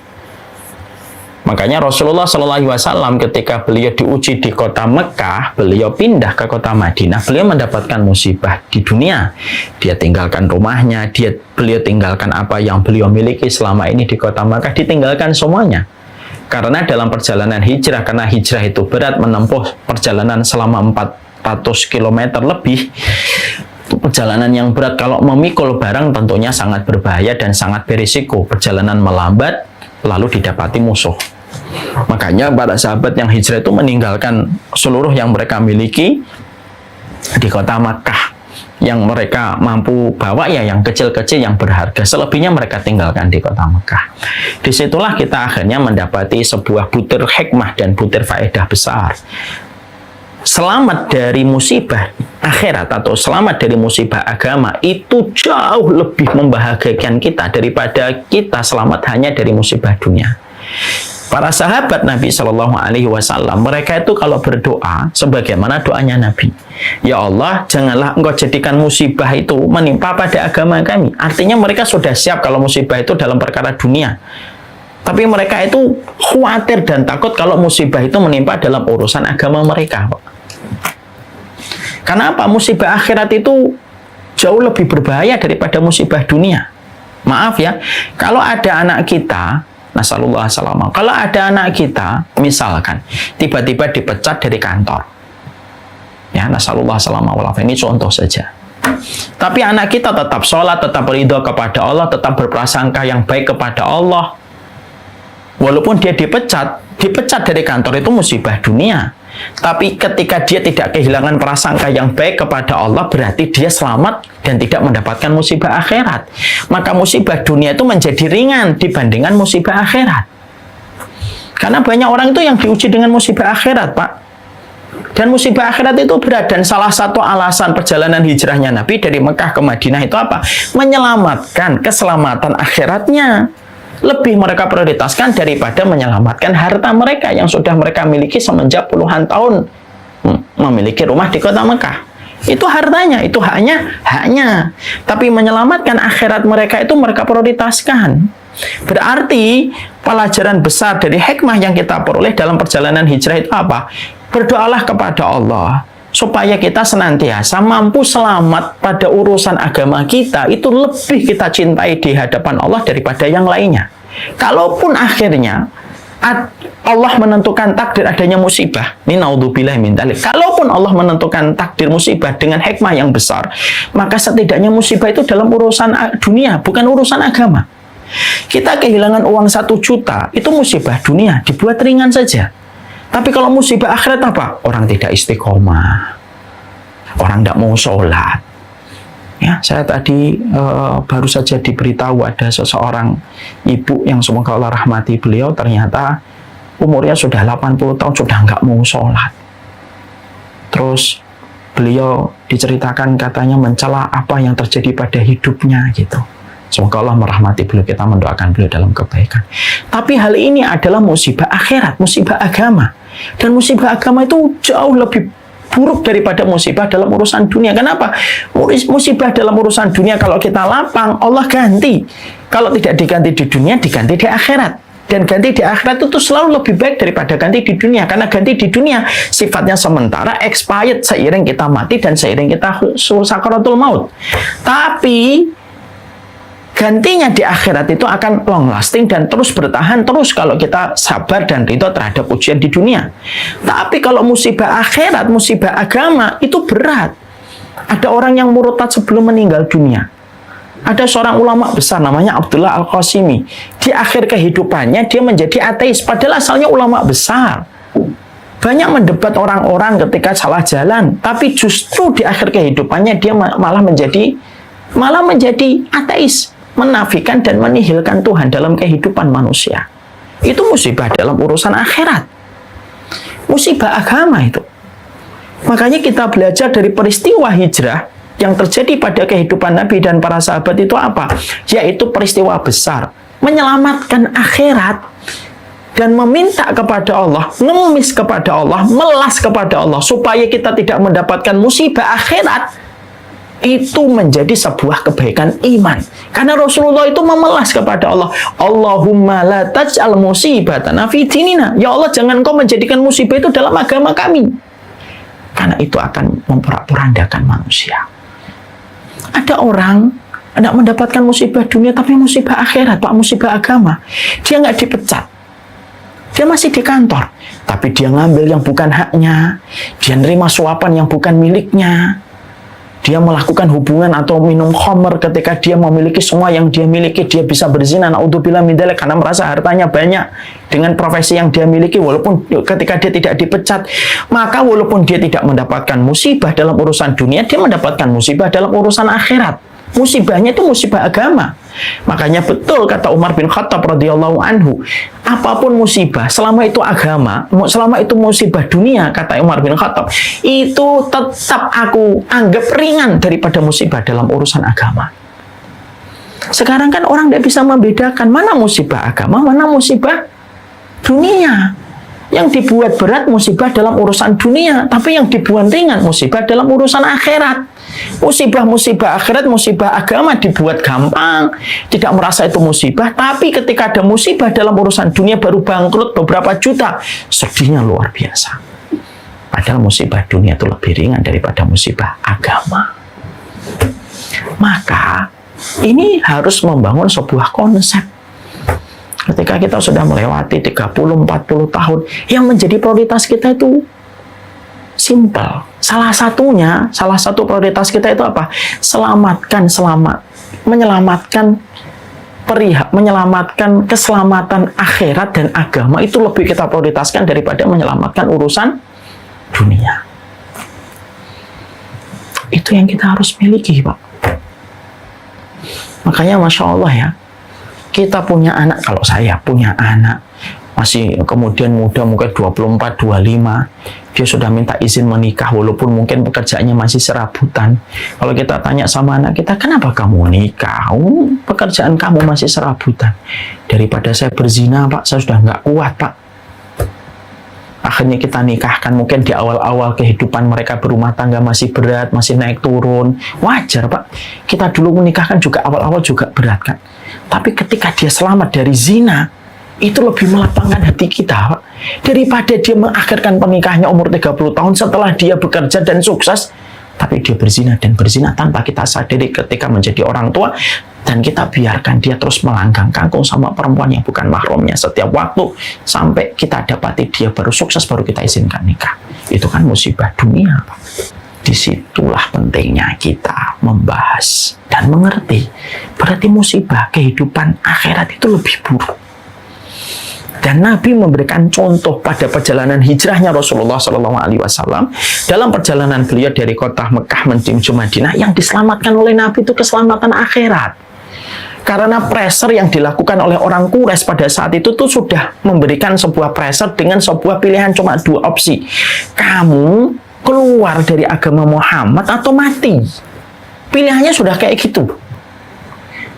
Makanya Rasulullah SAW ketika beliau diuji di kota Mekah, beliau pindah ke kota Madinah, beliau mendapatkan musibah di dunia. Dia tinggalkan rumahnya, beliau tinggalkan apa yang beliau miliki selama ini di kota Mekah, ditinggalkan semuanya. Karena dalam perjalanan hijrah, karena hijrah itu berat, menempuh perjalanan selama 400 km lebih, perjalanan yang berat, kalau memikul barang tentunya sangat berbahaya dan sangat berisiko. Perjalanan melambat, lalu didapati musuh. Makanya para sahabat yang hijrah itu meninggalkan seluruh yang mereka miliki di kota Makkah. Yang mereka mampu bawa ya yang kecil-kecil yang berharga, selebihnya mereka tinggalkan di kota Mekah. Disitulah kita akhirnya mendapati sebuah butir hikmah dan butir faedah besar. Selamat dari musibah akhirat atau selamat dari musibah agama itu jauh lebih membahagiakan kita daripada kita selamat hanya dari musibah dunia. Para sahabat Nabi Shallallahu Alaihi Wasallam, mereka itu kalau berdoa sebagaimana doanya Nabi, ya Allah, janganlah Engkau jadikan musibah itu menimpa pada agama kami. Artinya mereka sudah siap kalau musibah itu dalam perkara dunia, tapi mereka itu khawatir dan takut kalau musibah itu menimpa dalam urusan agama mereka. Karena apa? Musibah akhirat itu jauh lebih berbahaya daripada musibah dunia. Maaf ya, kalau ada anak kita, nasallallahu salamah, kalau ada anak kita misalkan tiba-tiba dipecat dari kantor, ya nasallallahu salamah walafah, ini contoh saja, tapi anak kita tetap sholat, tetap ridho kepada Allah, tetap berprasangka yang baik kepada Allah, walaupun dia dipecat dari kantor, itu musibah dunia. Tapi ketika dia tidak kehilangan prasangka yang baik kepada Allah, berarti dia selamat dan tidak mendapatkan musibah akhirat. Maka musibah dunia itu menjadi ringan dibandingkan musibah akhirat. Karena banyak orang itu yang diuji dengan musibah akhirat, Pak. Dan musibah akhirat itu berat. Dan salah satu alasan perjalanan hijrahnya Nabi dari Mekah ke Madinah itu apa? Menyelamatkan keselamatan akhiratnya. Lebih mereka prioritaskan daripada menyelamatkan harta mereka yang sudah mereka miliki semenjak puluhan tahun memiliki rumah di kota Mekah. Itu hartanya, itu haknya. Tapi menyelamatkan akhirat mereka itu mereka prioritaskan. Berarti pelajaran besar dari hikmah yang kita peroleh dalam perjalanan hijrah itu apa? Berdoalah kepada Allah supaya kita senantiasa mampu selamat pada urusan agama kita, itu lebih kita cintai di hadapan Allah daripada yang lainnya. Kalaupun akhirnya Allah menentukan takdir adanya musibah, ini naudzubillah min dzalik. Kalaupun Allah menentukan takdir musibah dengan hikmah yang besar, maka setidaknya musibah itu dalam urusan dunia, bukan urusan agama. Kita kehilangan uang 1 juta, itu musibah dunia, dibuat ringan saja. Tapi kalau musibah akhirat apa? Orang tidak istiqomah. Orang tidak mau sholat. Ya, saya tadi baru saja diberitahu ada seseorang ibu yang semoga Allah rahmati beliau, ternyata umurnya sudah 80 tahun, sudah nggak mau sholat. Terus beliau diceritakan katanya mencela apa yang terjadi pada hidupnya gitu. Semoga Allah merahmati beliau, kita mendoakan beliau dalam kebaikan. Tapi hal ini adalah musibah akhirat, musibah agama. Dan musibah agama itu jauh lebih buruk daripada musibah dalam urusan dunia. Kenapa? Musibah dalam urusan dunia kalau kita lapang, Allah ganti. Kalau tidak diganti di dunia, diganti di akhirat. Dan ganti di akhirat itu selalu lebih baik daripada ganti di dunia. Karena ganti di dunia sifatnya sementara, expired seiring kita mati dan seiring kita sakaratul maut. Tapi gantinya di akhirat itu akan long lasting dan terus bertahan terus kalau kita sabar dan ridho terhadap ujian di dunia. Tapi kalau musibah akhirat, musibah agama itu berat. Ada orang yang murtad sebelum meninggal dunia. Ada seorang ulama besar namanya Abdullah Al-Qasimi. Di akhir kehidupannya dia menjadi ateis, padahal asalnya ulama besar. Banyak mendebat orang-orang ketika salah jalan, tapi justru di akhir kehidupannya dia malah menjadi ateis, menafikan dan menihilkan Tuhan dalam kehidupan manusia. Itu musibah dalam urusan akhirat. Musibah agama itu. Makanya kita belajar dari peristiwa hijrah yang terjadi pada kehidupan Nabi dan para sahabat itu apa? Yaitu peristiwa besar, menyelamatkan akhirat dan meminta kepada Allah, ngemis kepada Allah, melas kepada Allah supaya kita tidak mendapatkan musibah akhirat. Itu menjadi sebuah kebaikan iman. Karena Rasulullah itu memelas kepada Allah. Allahumma la taj'al musibatana fi dinina. Ya Allah, jangan kau menjadikan musibah itu dalam agama kami. Karena itu akan memporak-porandakan manusia. Ada orang tidak mendapatkan musibah dunia, tapi musibah akhirat, Pak, musibah agama. Dia nggak dipecat. Dia masih di kantor. Tapi dia ngambil yang bukan haknya. Dia nerima suapan yang bukan miliknya. Dia melakukan hubungan atau minum khamr ketika dia memiliki semua yang dia miliki. Dia bisa berzina, naudzubillah min dzalik, karena merasa hartanya banyak dengan profesi yang dia miliki. Walaupun ketika dia tidak dipecat, maka walaupun dia tidak mendapatkan musibah dalam urusan dunia, dia mendapatkan musibah dalam urusan akhirat. Musibahnya itu musibah agama. Makanya betul kata Umar bin Khattab radhiyallahu anhu, apapun musibah, selama itu agama, selama itu musibah dunia, kata Umar bin Khattab, itu tetap aku anggap ringan daripada musibah dalam urusan agama. Sekarang kan orang tidak bisa membedakan mana musibah agama, mana musibah dunia. Yang dibuat berat musibah dalam urusan dunia, tapi yang dibuat ringan musibah dalam urusan akhirat. Musibah-musibah akhirat, musibah agama dibuat gampang, tidak merasa itu musibah, tapi ketika ada musibah dalam urusan dunia baru bangkrut beberapa juta, sedihnya luar biasa. Padahal musibah dunia itu lebih ringan daripada musibah agama. Maka ini harus membangun sebuah konsep. Ketika kita sudah melewati 30-40 tahun, yang menjadi prioritas kita itu simple. Salah satu prioritas kita itu apa? Menyelamatkan keselamatan akhirat dan agama itu lebih kita prioritaskan daripada menyelamatkan urusan dunia. Itu yang kita harus miliki, Pak. Makanya Masya Allah ya, kita punya anak, kalau saya punya anak, masih kemudian muda, mungkin 24, 25, dia sudah minta izin menikah, walaupun mungkin pekerjaannya masih serabutan. Kalau kita tanya sama anak kita, kenapa kamu nikah? Pekerjaan kamu masih serabutan. Daripada saya berzina, Pak, saya sudah nggak kuat, Pak. Akhirnya kita nikahkan, mungkin di awal-awal kehidupan mereka berumah tangga masih berat, masih naik turun. Wajar, Pak. Kita dulu menikahkan juga awal-awal juga berat, kan? Tapi ketika dia selamat dari zina, itu lebih melapangkan hati kita, Pak. Daripada dia mengakhirkan pernikahannya umur 30 tahun setelah dia bekerja dan sukses, tapi dia berzina tanpa kita sadari ketika menjadi orang tua, dan kita biarkan dia terus melanggang kangkung sama perempuan yang bukan mahramnya setiap waktu, sampai kita dapati dia baru sukses, baru kita izinkan nikah. Itu kan musibah dunia, Pak. Disitulah pentingnya kita membahas dan mengerti. Berarti musibah kehidupan akhirat itu lebih buruk. Dan Nabi memberikan contoh pada perjalanan hijrahnya Rasulullah SAW. Dalam perjalanan beliau dari kota Mekah menuju Madinah, yang diselamatkan oleh Nabi itu keselamatan akhirat. Karena pressure yang dilakukan oleh orang Quraisy pada saat itu tuh sudah memberikan sebuah pressure dengan sebuah pilihan cuma dua opsi. Kamu keluar dari agama Muhammad atau mati. Pilihannya sudah kayak gitu.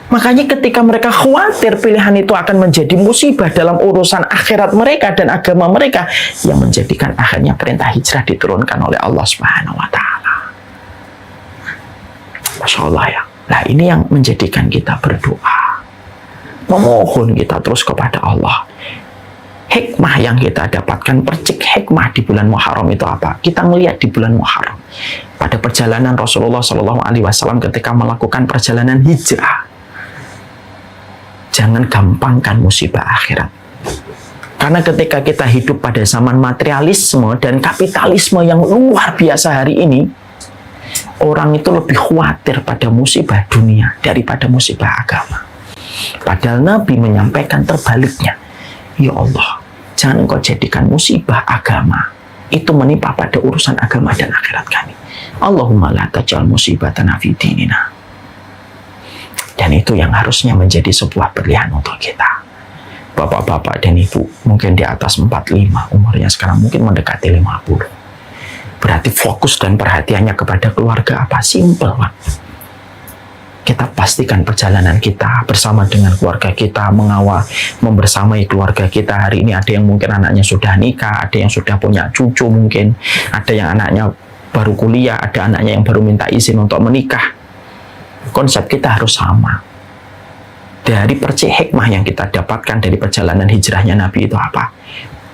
Makanya ketika mereka khawatir pilihan itu akan menjadi musibah dalam urusan akhirat mereka dan agama mereka, yang menjadikan akhirnya perintah hijrah diturunkan oleh Allah Subhanahu wa Ta'ala. Masya Allah ya. Nah, ini yang menjadikan kita berdoa, memohon kita terus kepada Allah. Hikmah yang kita dapatkan, percik hikmah di bulan Muharram itu apa? Kita melihat di bulan Muharram pada perjalanan Rasulullah SAW ketika melakukan perjalanan hijrah. Jangan gampangkan musibah akhirat. Karena ketika kita hidup pada zaman materialisme dan kapitalisme yang luar biasa hari ini, orang itu lebih khawatir pada musibah dunia daripada musibah agama. Padahal Nabi menyampaikan terbaliknya. Ya Allah, jangan engkau jadikan musibah agama itu menimpa pada urusan agama dan akhirat kami. Allahumma la taj'al musibatana fi dinina. Dan itu yang harusnya menjadi sebuah pilihan untuk kita. Bapak-bapak dan ibu mungkin di atas 45, umurnya sekarang mungkin mendekati 50. Berarti fokus dan perhatiannya kepada keluarga apa? Simple, Pak. Kita pastikan perjalanan kita bersama dengan keluarga kita, membersamai keluarga kita. Hari ini ada yang mungkin anaknya sudah nikah, ada yang sudah punya cucu mungkin, ada yang anaknya baru kuliah, ada anaknya yang baru minta izin untuk menikah. Konsep kita harus sama. Dari percik hikmah yang kita dapatkan dari perjalanan hijrahnya Nabi itu apa?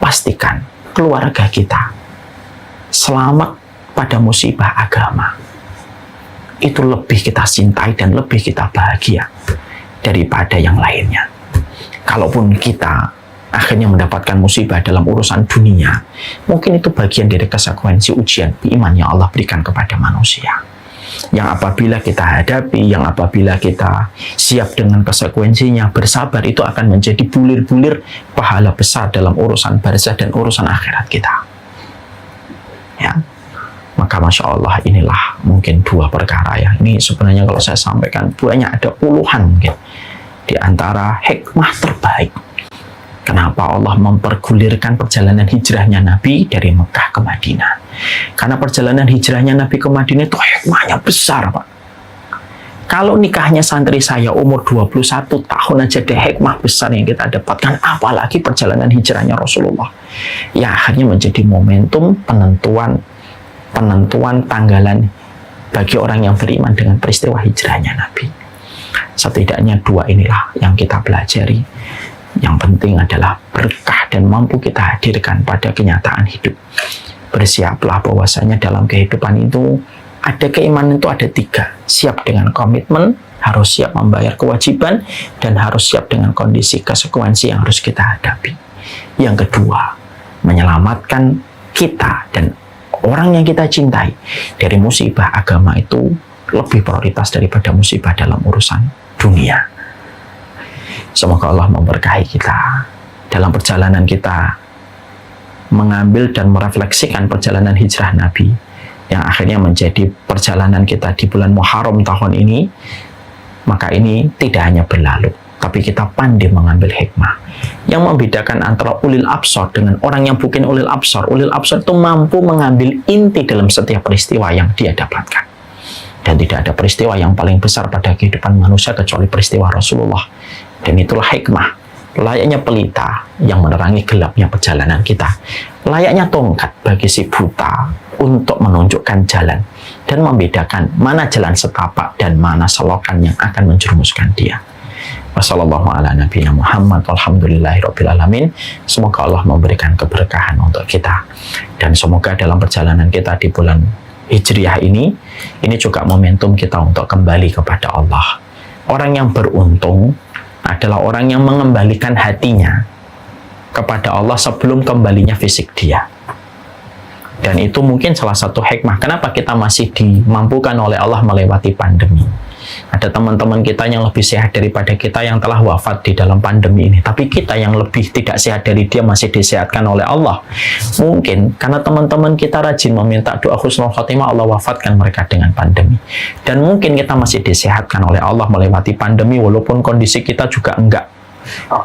Pastikan keluarga kita selamat pada musibah agama. Itu lebih kita cintai dan lebih kita bahagia daripada yang lainnya. Kalaupun kita akhirnya mendapatkan musibah dalam urusan dunia, mungkin itu bagian dari konsekuensi ujian iman yang Allah berikan kepada manusia. Yang apabila kita hadapi, yang apabila kita siap dengan konsekuensinya, bersabar, itu akan menjadi bulir-bulir pahala besar dalam urusan barzah dan urusan akhirat kita. Ya, maka Masya Allah, inilah mungkin dua perkara ya. Ini sebenarnya kalau saya sampaikan banyak, ada puluhan mungkin. Di antara hikmah terbaik kenapa Allah mempergulirkan perjalanan hijrahnya Nabi dari Mekah ke Madinah. Karena perjalanan hijrahnya Nabi ke Madinah itu hikmahnya besar, Pak. Kalau nikahnya santri saya umur 21 tahun aja ada hikmah besar yang kita dapatkan, apalagi perjalanan hijrahnya Rasulullah. Ya akhirnya menjadi momentum penentuan tanggalan bagi orang yang beriman dengan peristiwa hijrahnya Nabi. Setidaknya dua inilah yang kita pelajari. Yang penting adalah berkah dan mampu kita hadirkan pada kenyataan hidup. Bersiaplah bahwasanya dalam kehidupan itu ada keimanan itu ada tiga. Siap dengan komitmen, harus siap membayar kewajiban, dan harus siap dengan kondisi konsekuensi yang harus kita hadapi. Yang kedua, menyelamatkan kita dan orang yang kita cintai dari musibah agama itu lebih prioritas daripada musibah dalam urusan dunia. Semoga Allah memberkahi kita dalam perjalanan kita mengambil dan merefleksikan perjalanan hijrah Nabi yang akhirnya menjadi perjalanan kita di bulan Muharram tahun ini. Maka ini tidak hanya berlalu, tapi kita pandai mengambil hikmah. Yang membedakan antara ulil absar dengan orang yang bukan ulil absar itu mampu mengambil inti dalam setiap peristiwa yang dia dapatkan. Dan tidak ada peristiwa yang paling besar pada kehidupan manusia kecuali peristiwa Rasulullah. Dan itulah hikmah. Layaknya pelita yang menerangi gelapnya perjalanan kita. Layaknya tongkat bagi si buta untuk menunjukkan jalan dan membedakan mana jalan setapak dan mana selokan yang akan menjerumuskan dia. Wassalamualaikum warahmatullahi wabarakatuh. Semoga Allah memberikan keberkahan untuk kita. Dan semoga dalam perjalanan kita di bulan Hijriah ini juga momentum kita untuk kembali kepada Allah. Orang yang beruntung adalah orang yang mengembalikan hatinya kepada Allah sebelum kembalinya fisik dia. Dan itu mungkin salah satu hikmah kenapa kita masih dimampukan oleh Allah melewati pandemi. Ada teman-teman kita yang lebih sehat daripada kita yang telah wafat di dalam pandemi ini. Tapi kita yang lebih tidak sehat dari dia masih disehatkan oleh Allah. Mungkin karena teman-teman kita rajin meminta doa husnul khotimah, Allah wafatkan mereka dengan pandemi. Dan mungkin kita masih disehatkan oleh Allah melewati pandemi walaupun kondisi kita juga enggak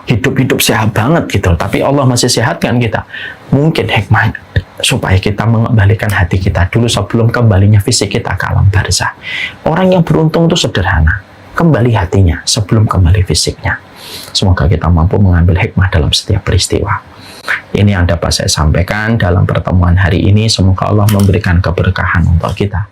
hidup-hidup sehat banget gitu. Tapi Allah masih sehatkan kita. Mungkin hikmah supaya kita mengembalikan hati kita dulu sebelum kembalinya fisik kita ke alam barzah. Orang yang beruntung itu sederhana, kembali hatinya sebelum kembali fisiknya. Semoga kita mampu mengambil hikmah dalam setiap peristiwa. Ini yang dapat saya sampaikan dalam pertemuan hari ini. Semoga Allah memberikan keberkahan untuk kita.